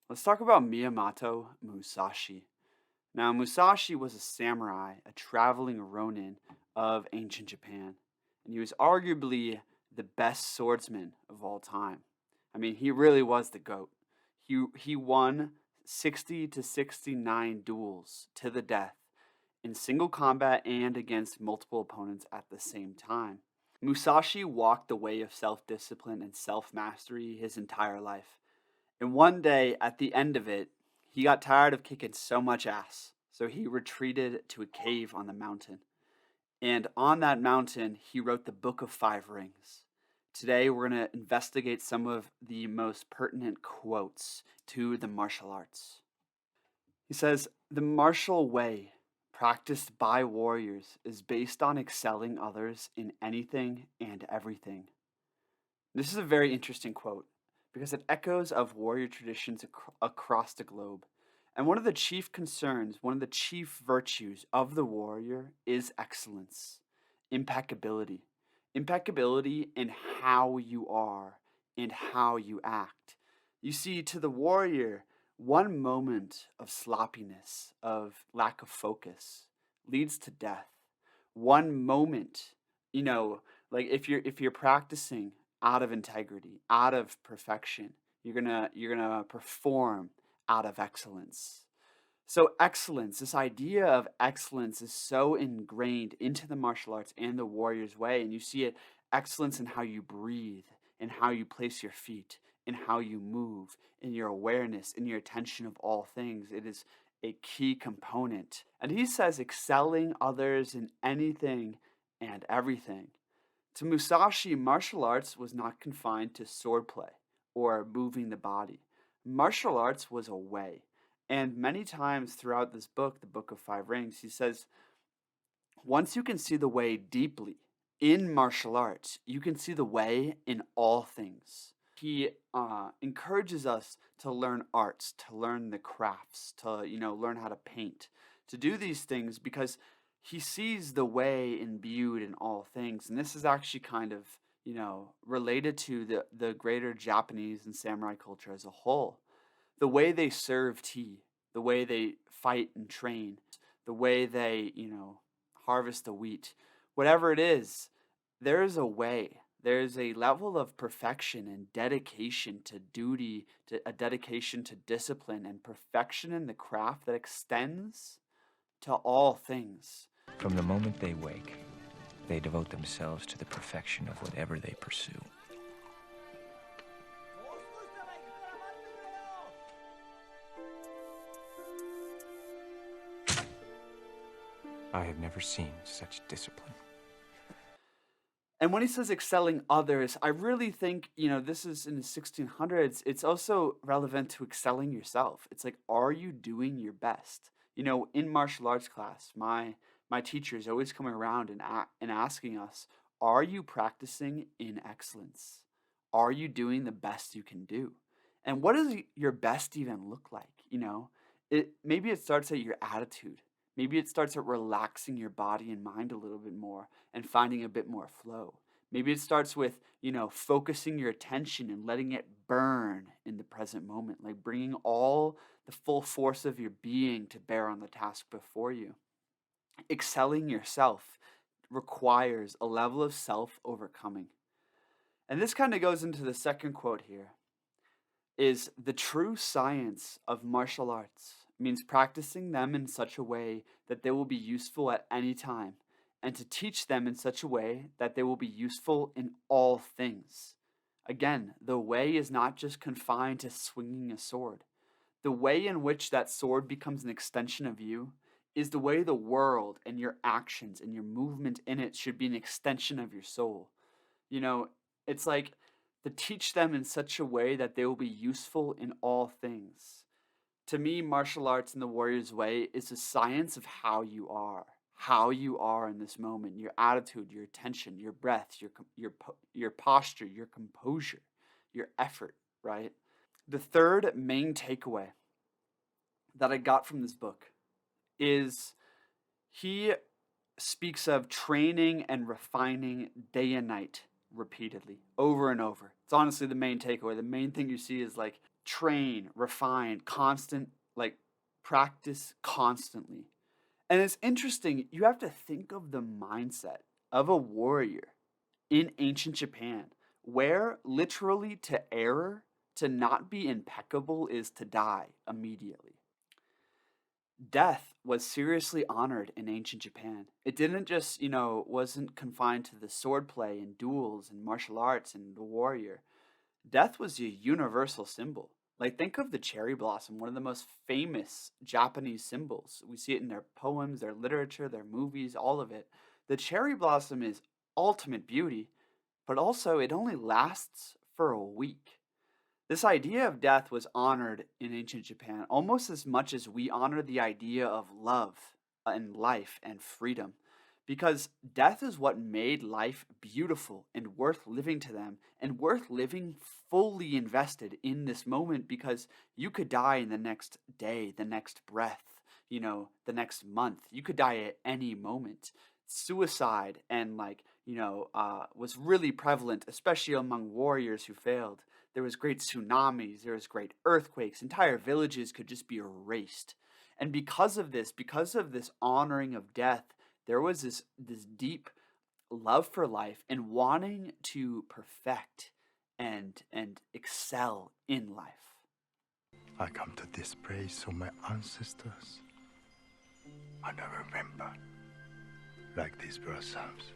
Let's talk about Miyamoto Musashi. Now, Musashi was a samurai, a traveling ronin of ancient Japan, and he was arguably the best swordsman of all time. I mean, he really was the GOAT. He won 60 to 69 duels to the death in single combat and against multiple opponents at the same time. Musashi walked the way of self discipline and self mastery his entire life. And one day, at the end of it, he got tired of kicking so much ass. So he retreated to a cave on the mountain. And on that mountain, he wrote the Book of Five Rings. Today, we're going to investigate some of the most pertinent quotes to the martial arts. He says, "The martial way practiced by warriors is based on excelling others in anything and everything." This is a very interesting quote because it echoes of warrior traditions across the globe. And one of the chief concerns, one of the chief virtues of the warrior is excellence, impeccability. Impeccability in how you are and how you act. You see, to the warrior, one moment of sloppiness, of lack of focus, leads to death. One moment, like if you're practicing out of integrity, out of perfection, you're gonna perform out of excellence. So excellence, this idea of excellence is so ingrained into the martial arts and the warrior's way, and you see it excellence in how you breathe, in how you place your feet, in how you move, in your awareness, in your attention of all things. It is a key component. And he says excelling others in anything and everything. To Musashi, martial arts was not confined to swordplay or moving the body. Martial arts was a way. And many times throughout this book, the Book of Five Rings, he says, once you can see the way deeply in martial arts, you can see the way in all things. He encourages us to learn arts, to learn the crafts, to learn how to paint, to do these things because he sees the way imbued in all things. And this is actually kind of related to the greater Japanese and samurai culture as a whole. The way they serve tea, the way they fight and train, the way they harvest the wheat, whatever it is, there is a way. There's a level of perfection and dedication to duty, to a dedication to discipline and perfection in the craft that extends to all things. From the moment they wake, they devote themselves to the perfection of whatever they pursue. I have never seen such discipline. And when he says excelling others, I really think, this is in the 1600s. It's also relevant to excelling yourself. It's like, are you doing your best? In martial arts class, my teacher is always coming around and asking us, are you practicing in excellence? Are you doing the best you can do? And what does your best even look like? Maybe it starts at your attitude. Maybe it starts at relaxing your body and mind a little bit more and finding a bit more flow. Maybe it starts with, focusing your attention and letting it burn in the present moment, like bringing all the full force of your being to bear on the task before you. Excelling yourself requires a level of self overcoming. And this kind of goes into the second quote here is the true science of martial arts means practicing them in such a way that they will be useful at any time, and to teach them in such a way that they will be useful in all things. Again, the way is not just confined to swinging a sword. The way in which that sword becomes an extension of you is the way the world and your actions and your movement in it should be an extension of your soul. It's like to teach them in such a way that they will be useful in all things. To me, martial arts in the warrior's way is the science of how you are in this moment, your attitude, your attention, your breath, your posture, your composure, your effort, right? The third main takeaway that I got from this book is he speaks of training and refining day and night repeatedly, over and over. It's honestly the main takeaway. The main thing you see is like train, refine, constant, like practice constantly. And it's interesting, you have to think of the mindset of a warrior in ancient Japan, where literally to err, to not be impeccable, is to die immediately. Death was seriously honored in ancient Japan. It didn't just, wasn't confined to the swordplay and duels and martial arts and the warrior. Death was a universal symbol. Like, think of the cherry blossom, one of the most famous Japanese symbols. We see it in their poems, their literature, their movies, all of it. The cherry blossom is ultimate beauty, but also it only lasts for a week. This idea of death was honored in ancient Japan almost as much as we honor the idea of love and life and freedom, because death is what made life beautiful and worth living to them, and worth living fully invested in this moment, because you could die in the next day, the next breath, the next month. You could die at any moment. Suicide and was really prevalent, especially among warriors who failed. There was great tsunamis, there was great earthquakes, entire villages could just be erased. And because of this honoring of death, there was this deep love for life and wanting to perfect and excel in life. I come to this place of my ancestors, and I remember, like these blossoms,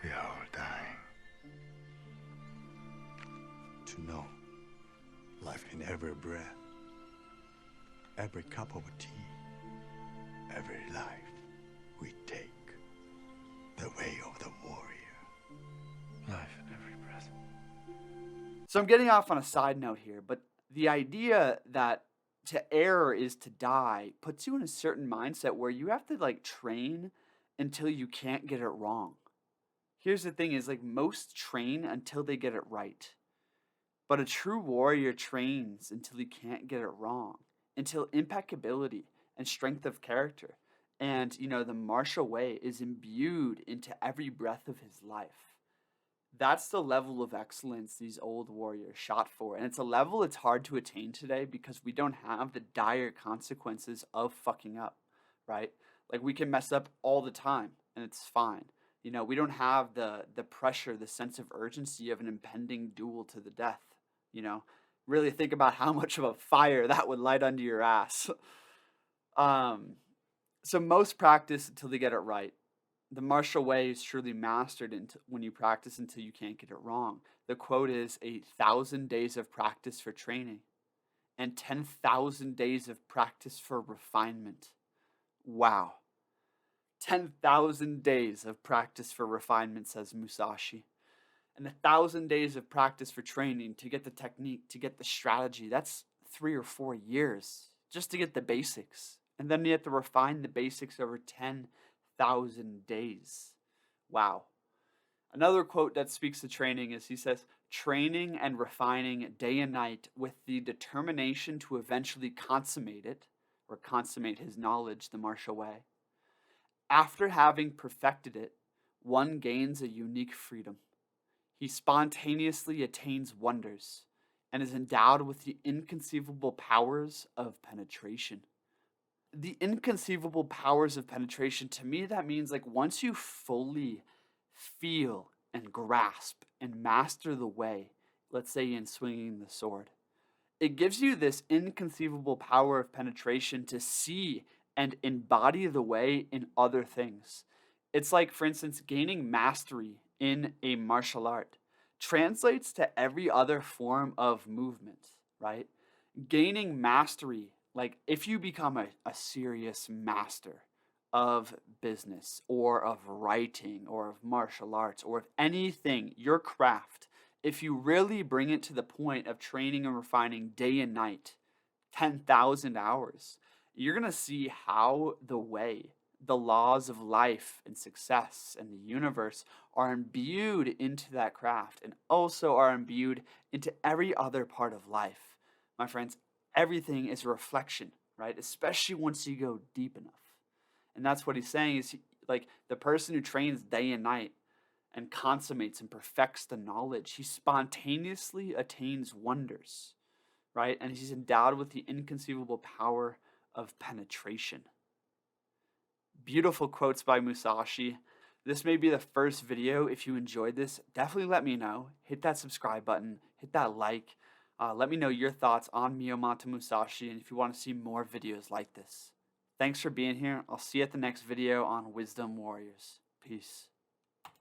we are all dying. To know life in every breath, every cup of tea, every life we take, the way of the warrior. Life in every breath. So I'm getting off on a side note here, but the idea that to err is to die puts you in a certain mindset where you have to train until you can't get it wrong. Here's the thing is, most train until they get it right. But a true warrior trains until he can't get it wrong, until impeccability and strength of character and, the martial way is imbued into every breath of his life. That's the level of excellence these old warriors shot for. And it's a level it's hard to attain today because we don't have the dire consequences of fucking up, right? Like, we can mess up all the time and it's fine. We don't have the pressure, the sense of urgency of an impending duel to the death. Really think about how much of a fire that would light under your ass. So most practice until they get it right. The martial way is truly mastered when you practice until you can't get it wrong. The quote is 1,000 days of practice for training and 10,000 days of practice for refinement. Wow. 10,000 days of practice for refinement, says Musashi. And 1,000 days of practice for training to get the technique, to get the strategy. That's 3 or 4 years just to get the basics. And then you have to refine the basics over 10,000 days. Wow. Another quote that speaks to training is, he says, training and refining day and night with the determination to eventually consummate it, or consummate his knowledge, the martial way. After having perfected it, one gains a unique freedom. He spontaneously attains wonders and is endowed with the inconceivable powers of penetration. The inconceivable powers of penetration, to me, that means once you fully feel and grasp and master the way, let's say in swinging the sword, it gives you this inconceivable power of penetration to see and embody the way in other things. It's like, for instance, gaining mastery in a martial art translates to every other form of movement, right? Gaining mastery, if you become a serious master of business or of writing or of martial arts or of anything, your craft, if you really bring it to the point of training and refining day and night, 10,000 hours, you're going to see how the way, the laws of life and success and the universe are imbued into that craft and also are imbued into every other part of life. My friends, everything is a reflection, right? Especially once you go deep enough. And that's what he's saying is the person who trains day and night and consummates and perfects the knowledge. He spontaneously attains wonders, right? And he's endowed with the inconceivable power of penetration. Beautiful quotes by Musashi. This may be the first video. If you enjoyed this, definitely let me know. Hit that subscribe button, hit that like. Let me know your thoughts on Miyamoto Musashi and if you want to see more videos like this. Thanks for being here. I'll see you at the next video on Wisdom Warriors. Peace.